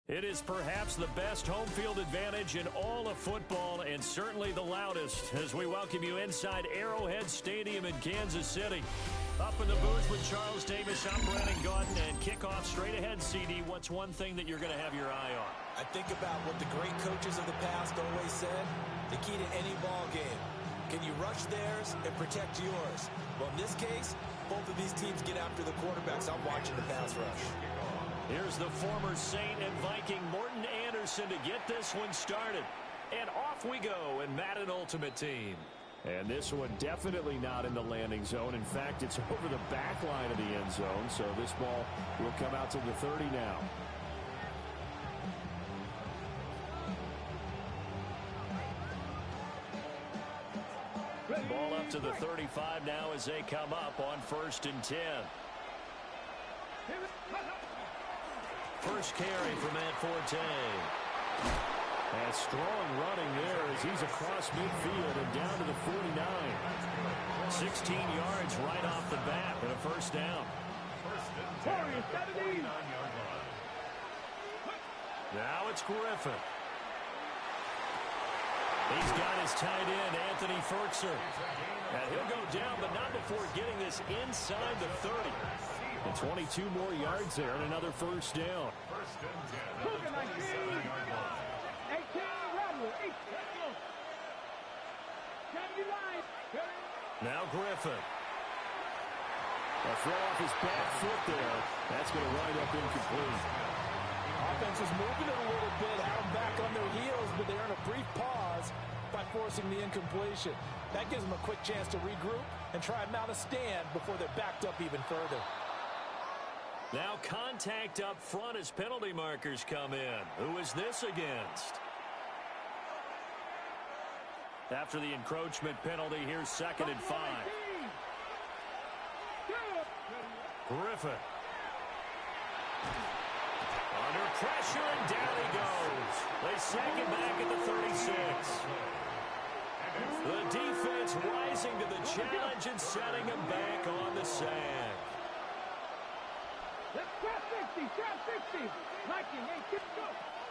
It is perhaps the best home field advantage in all of football and certainly the loudest as we welcome you inside Arrowhead Stadium in Kansas City. Up in the booth with Charles Davis, I'm Brandon Gaudin, and kickoff straight ahead, CD. What's one thing that you're going to have your eye on? I think about what the great coaches of the past always said. The key to any ball game. Can you rush theirs and protect yours? Well, in this case, both of these teams get after the quarterbacks. I'm watching the pass rush. Here's the former Saint and Viking Morten Andersen to get this one started. And off we go in Madden Ultimate Team. And this one definitely not in the landing zone. In fact, it's over the back line of the end zone. So this ball will come out to the 30 now. Ball up to the 35 now as they come up on 1st and 10. First carry for Matt Forte. And strong running there as he's across midfield and down to the 49. 16 yards right off the bat and a first down. Now it's Griffin. He's got his tight end, Anthony Ferkser. And he'll go down, but not before getting this inside the 30. And 22 more yards there and another first down. Now Griffin. A throw off his back foot there. That's going to wind up incomplete. Offense is moving it a little bit, had them back on their heels, but they earn a brief pause by forcing the incompletion. That gives them a quick chance to regroup and try and mount a stand before they're backed up even further. Now contact up front as penalty markers come in. Who is this against? After the encroachment penalty, here's 2nd and 5. Griffin. Under pressure, and down he goes. They sack him back at the 36. The defense rising to the challenge and setting him back on the sack.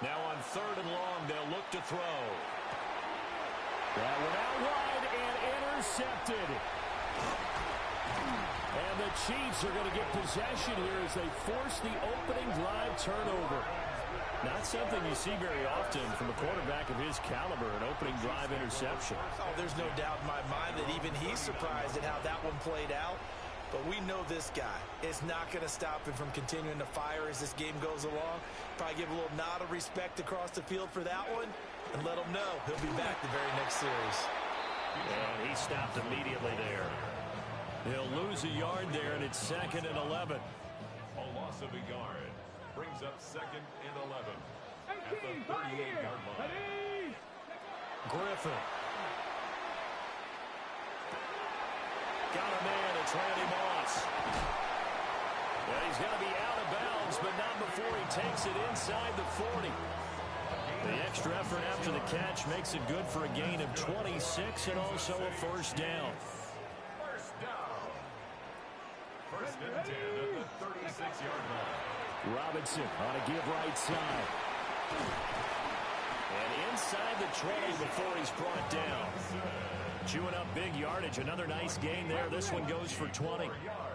Now on 3rd and long, they'll look to throw. That one out wide and intercepted. And the Chiefs are going to get possession here as they force the opening drive turnover. Not something you see very often from a quarterback of his caliber, an opening drive interception. Oh, there's no doubt in my mind that even he's surprised at how that one played out. But we know this guy is not going to stop him from continuing to fire as this game goes along. Probably give a little nod of respect across the field for that one and let him know he'll be back the very next series. And he stopped immediately there. He'll lose a yard there, and it's 2nd and 11. A loss of a yard brings up 2nd and 11 at the 38-yard line. Griffin. Got a man, it's Randy Moss. Well, he's going to be out of bounds, but not before he takes it inside the 40. The extra effort after the catch makes it good for a gain of 26 and also a first down. First down. 1st and 10 at the 36-yard line. Robinson on a give right side. And inside the 20 before he's brought down. Chewing up big yardage. Another nice gain there. This one goes for 20.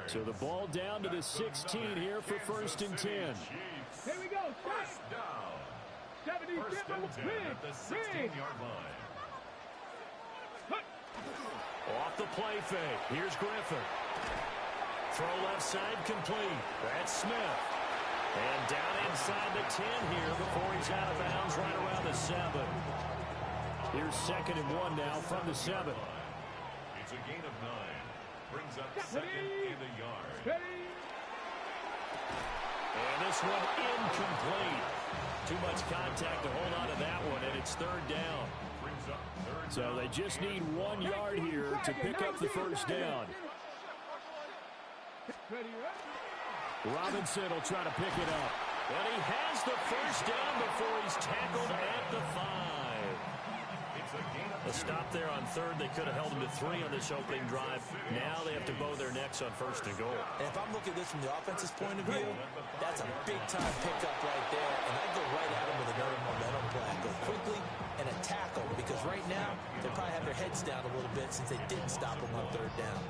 So the ball down to the 16 here for 1st and 10. Here we go. First down. 1st and 10 at the 16-yard line. Off the play fake. Here's Griffin. Throw left side complete. That's Smith. And down inside the 10 here before he's out of bounds right around the 7. Here's 2nd and 1 now from the 7. It's a gain of 9. Brings up 2nd and a yard. And this one incomplete. Too much contact to hold on to that one, and it's 3rd down. Brings up 3rd So down. they just need 1 yard here to pick up the first down. Robinson will try to pick it up. And he has the first down before he's tackled at the 5. It's a gain of A stop there on third. They could have held them to 3 on this opening drive. Now they have to bow their necks on first and goal. And if I'm looking at this from the offense's point of view, that's a big-time pickup right there. And I'd go right at them with another momentum play. Go quickly and attack them, because right now they probably have their heads down a little bit since they didn't stop them on third down.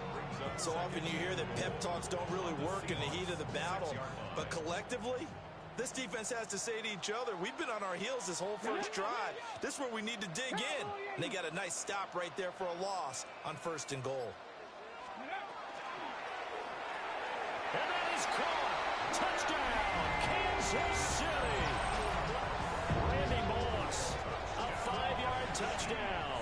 So often you hear that pep talks don't really work in the heat of the battle, but collectively, this defense has to say to each other, we've been on our heels this whole first drive. This is where we need to dig in. And they got a nice stop right there for a loss on first and goal. And that is caught. Touchdown, Kansas City. Randy Moss, a 5-yard touchdown.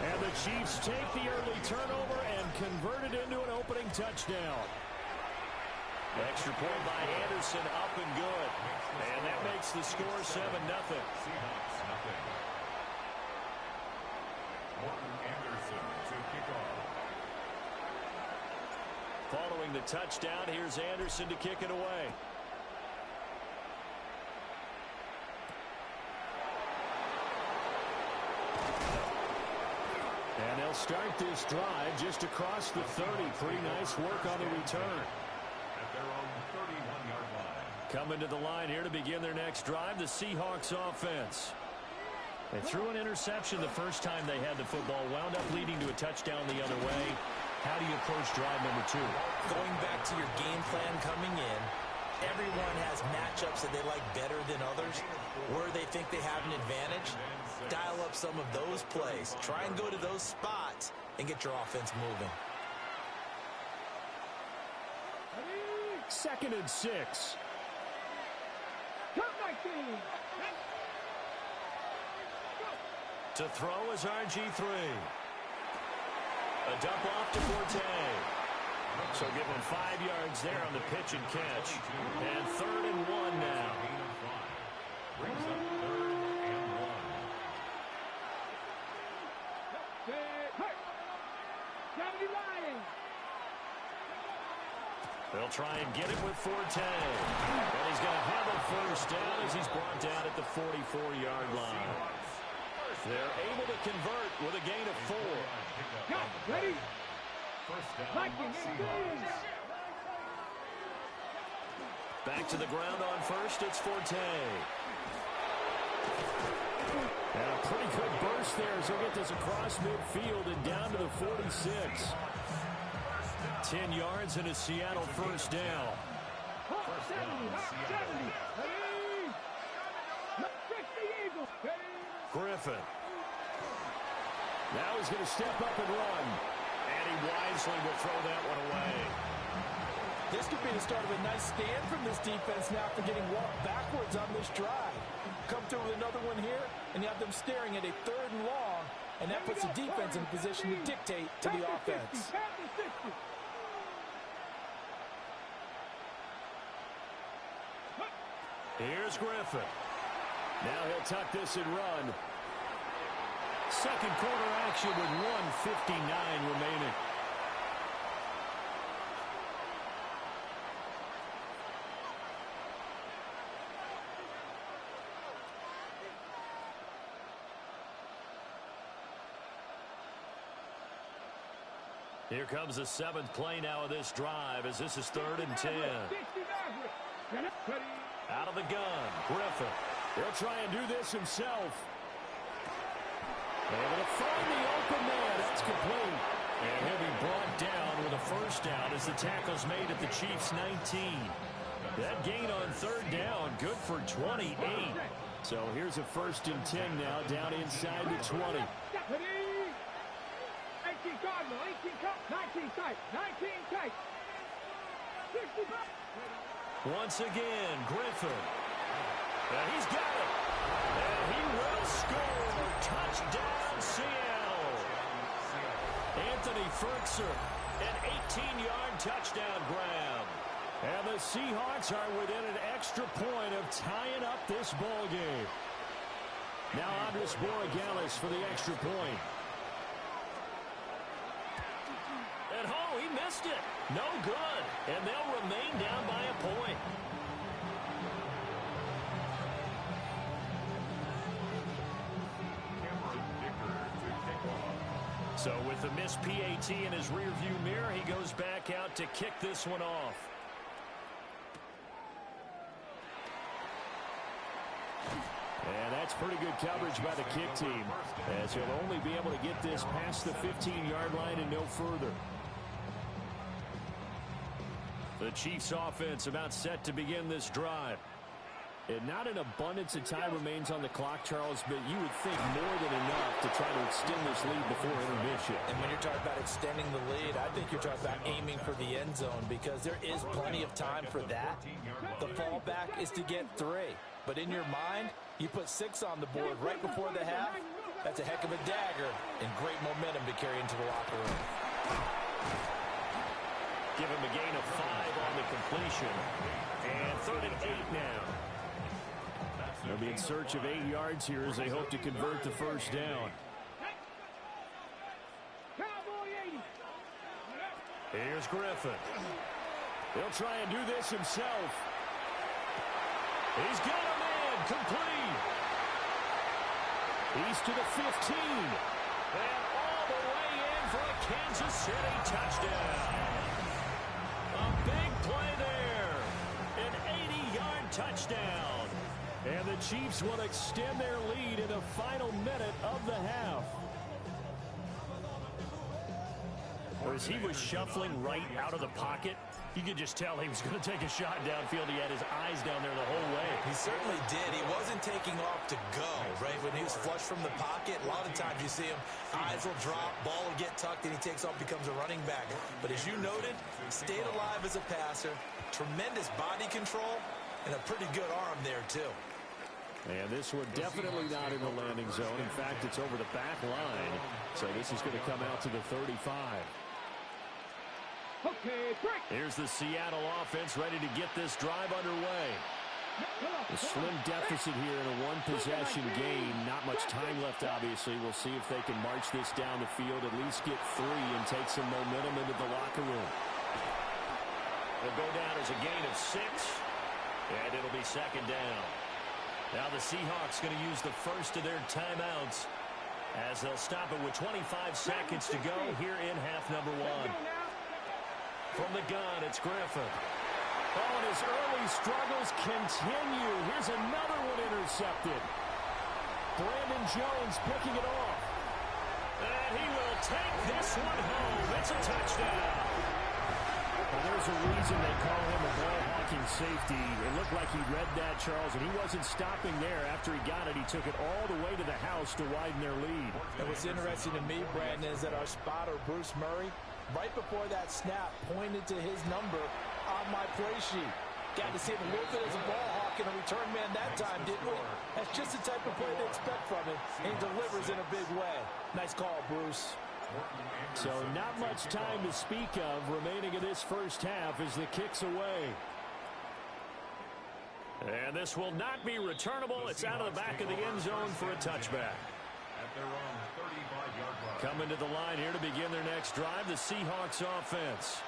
And the Chiefs take the early turnover and convert it into an opening touchdown. Extra point by Anderson, up and good. And that makes the score 7-0. Seahawks, nothing. Morton Anderson to kick off. Following the touchdown, here's Anderson to kick it away. And they'll start this drive just across the 30. Pretty nice work on the return. Their own 31-yard line. Coming to the line here to begin their next drive, the Seahawks offense. They threw an interception the first time they had the football, wound up leading to a touchdown the other way. How do you approach drive number 2? Going back to your game plan coming in, everyone has matchups that they like better than others. Where they think they have an advantage, dial up some of those plays. Try and go to those spots and get your offense moving. 2nd and 6. To throw is RG3. A dump off to Forte. So give him 5 yards there on the pitch and catch. And 3rd and 1 now. Brings up 3rd and 1. They'll try and get it with Forte. And he's going to have a first down as he's brought down at the 44-yard line. They're able to convert with a gain of 4. Ready? First down, Seahawks. Back to the ground on first, it's Forte. And a pretty good burst there as he'll get this across midfield and down to the 46. 10 yards and a Seattle first down. First down, Seattle. Griffin. Now he's going to step up and run. And he wisely will throw that one away. This could be the start of a nice stand from this defense now after getting walked backwards on this drive. Come through with another one here, and you have them staring at a 3rd and long, and that puts the defense in a position to dictate to the offense. Here's Griffin. Now he'll tuck this and run. Second quarter action with 1:59 remaining. Here comes the 7th play now of this drive as this is 3rd and 10. Out of the gun, Griffin. He'll try and do this himself. Able to find the open man. That's complete. And he'll be brought down with a first down as the tackle's made at the Chiefs' 19. That gain on 3rd down, good for 28. So here's a 1st and 10 now, down inside the 20. 18 Cardinal, 18 Cup, 19 tight, 19 tight. 65. Once again, Griffin. And he's got it. And he will score. Touchdown, Seattle. Anthony Ferguson, an 18-yard touchdown grab. And the Seahawks are within an extra point of tying up this ball game. Now Andres Borregales for the extra point. At home, he missed it. No good. And they'll remain down by a point. Cameron Dicker to So with the missed PAT in his rearview mirror, he goes back out to kick this one off. And that's pretty good coverage by the kick team, as he'll only be able to get this past the 15-yard line and no further. The Chiefs offense about set to begin this drive. And not an abundance of time remains on the clock, Charles, but you would think more than enough to try to extend this lead before intermission. And when you're talking about extending the lead, I think you're talking about aiming for the end zone, because there is plenty of time for that. The fallback is to get 3. But in your mind, you put 6 on the board right before the half. That's a heck of a dagger and great momentum to carry into the locker room. Give him a gain of 5 on the completion. And 3rd and 8 now. They'll be in search of 8 yards here as they hope to convert the first down. Here's Griffin. He'll try and do this himself. He's got a man complete. He's to the 15. And all the way in for a Kansas City touchdown. A big play there. An 80-yard touchdown. And the Chiefs will extend their lead in the final minute of the half. As he was shuffling right out of the pocket, you could just tell he was going to take a shot downfield. He had his eyes down there the whole way. He certainly did. He wasn't taking off to go, right? When he was flush from the pocket, a lot of times you see him, eyes will drop, ball will get tucked, and he takes off, becomes a running back. But as you noted, stayed alive as a passer, tremendous body control, and a pretty good arm there, too. And this one definitely not in the landing zone. In fact, it's over the back line. So this is going to come out to the 35. Okay, break. Here's the Seattle offense ready to get this drive underway. A slim deficit here in a one-possession game. Not much time left, obviously. We'll see if they can march this down the field, at least get 3 and take some momentum into the locker room. It'll go down as a gain of 6, and it'll be 2nd down. Now the Seahawks going to use the first of their timeouts as they'll stop it with 25 seconds to go here in half number 1. From the gun, it's Griffin. Oh, and his early struggles continue. Here's another one intercepted. Brandon Jones picking it off. And he will take this one home. It's a touchdown. Well, there's a reason they call him a ball-hawking safety. It looked like he read that, Charles, and he wasn't stopping there. After he got it, he took it all the way to the house to widen their lead. And what's interesting to me, Brandon, is that our spotter, Bruce Murray, right before that snap, pointed to his number on my play sheet. Got to see him a little bit as a ball hawk and a return man that time, didn't we? That's just the type of play they expect from him, and he delivers in a big way. Nice call, Bruce. So not much time to speak of remaining in this first half as the kick's away. And this will not be returnable. It's out of the back of the end zone for a touchback. At their own 35-yard line. Coming to the line here to begin their next drive, the Seahawks offense.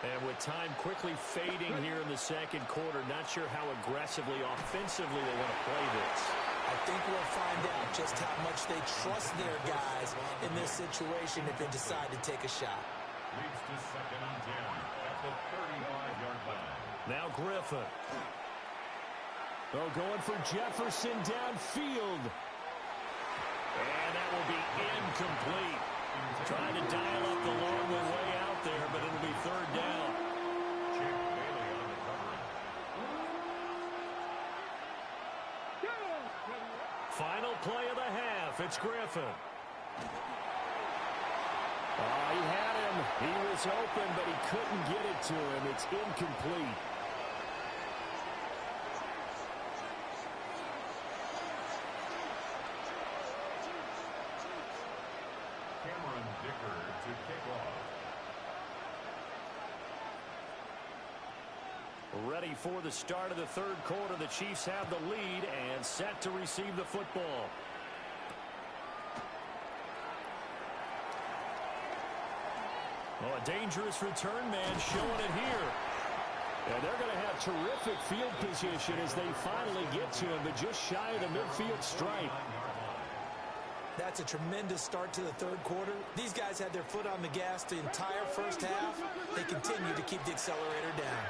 And with time quickly fading here in the second quarter, not sure how aggressively, offensively they want to play this. I think we'll find out just how much they trust their guys in this situation if they decide to take a shot. Leads to 2nd and 10 at the 35-yard line. Now Griffin. Oh, going for Jefferson downfield. And that will be incomplete. Trying to dial up the long way out there, but it'll be 3rd down. Chip Bailey on the coverage. Final play of the half. It's Griffin. Oh, he had him. He was open, but he couldn't get it to him. It's incomplete. Cameron Dicker to kick off. Ready for the start of the 3rd quarter. The Chiefs have the lead and set to receive the football. Oh, a dangerous return man showing it here. And they're going to have terrific field position as they finally get to him, but just shy of the midfield stripe. That's a tremendous start to the third quarter. These guys had their foot on the gas the entire first half. They continue to keep the accelerator down.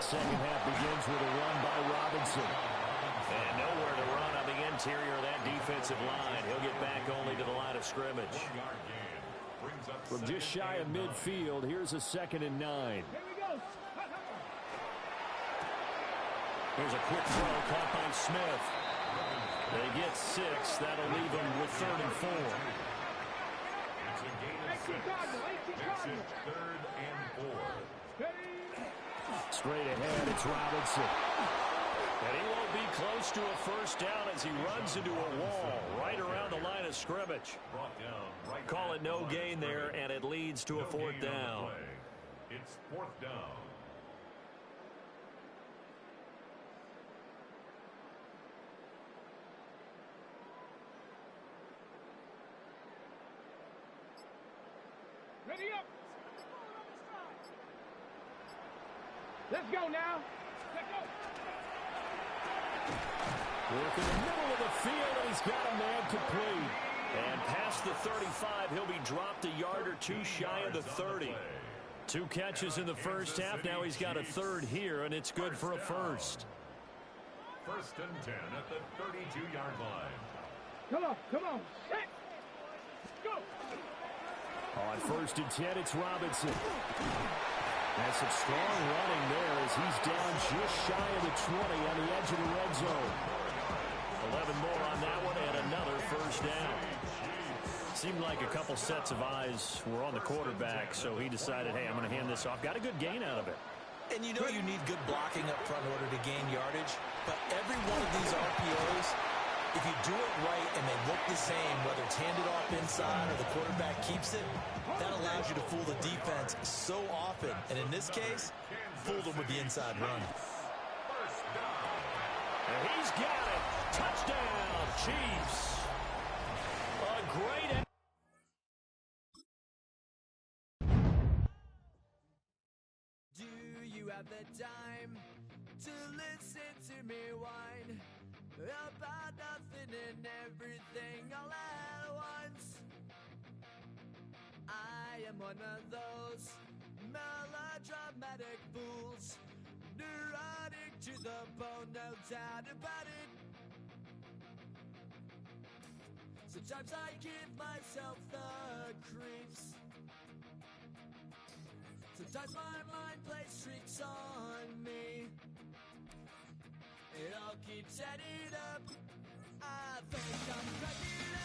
Second half begins with a run by Robinson. And nowhere to run on the interior of that defensive line. He'll get back only to the line of scrimmage. From just shy of midfield, here's a 2nd and 9. Here's a quick throw caught by Smith. They get 6. That'll leave them with 3rd and 4. It's a gain of 6. Makes it 3rd and 4. Straight ahead, it's Robinson. And he won't be close to a first down as he runs into a wall right around the line of scrimmage. Call it no gain there, and it leads to a 4th down. It's 4th down. Ready up. Let's go now. Let's go. Work in the middle of the field, and he's got a man complete. And past the 35, he'll be dropped a yard or 2 shy of the 30. 2 catches in the first half. Now he's got a 3rd here, and it's good for a 1st. 1st and 10 at the 32-yard line. Come on, come on. Set. Go. On 1st and 10, it's Robinson. Has some strong running there as he's down just shy of the 20 on the edge of the red zone. 11 more on that one and another first down. Seemed like a couple sets of eyes were on the quarterback, so he decided, hey, I'm going to hand this off. Got a good gain out of it. And you know you need good blocking up front in order to gain yardage, but every one of these RPOs, if you do it right and they look the same, whether it's handed off inside or the quarterback keeps it, that allows you to fool the defense so often. And in this case, fooled them with the inside run. And he's got it. Touchdown, Chiefs. A great... Do you have the time to listen to me whine about nothing and everything all at once? I am one of those melodramatic fools, neurotic to the bone, no doubt about it. Sometimes I give myself the creeps. Sometimes my mind plays tricks on me. It all keeps adding up. I think I'm cracking up.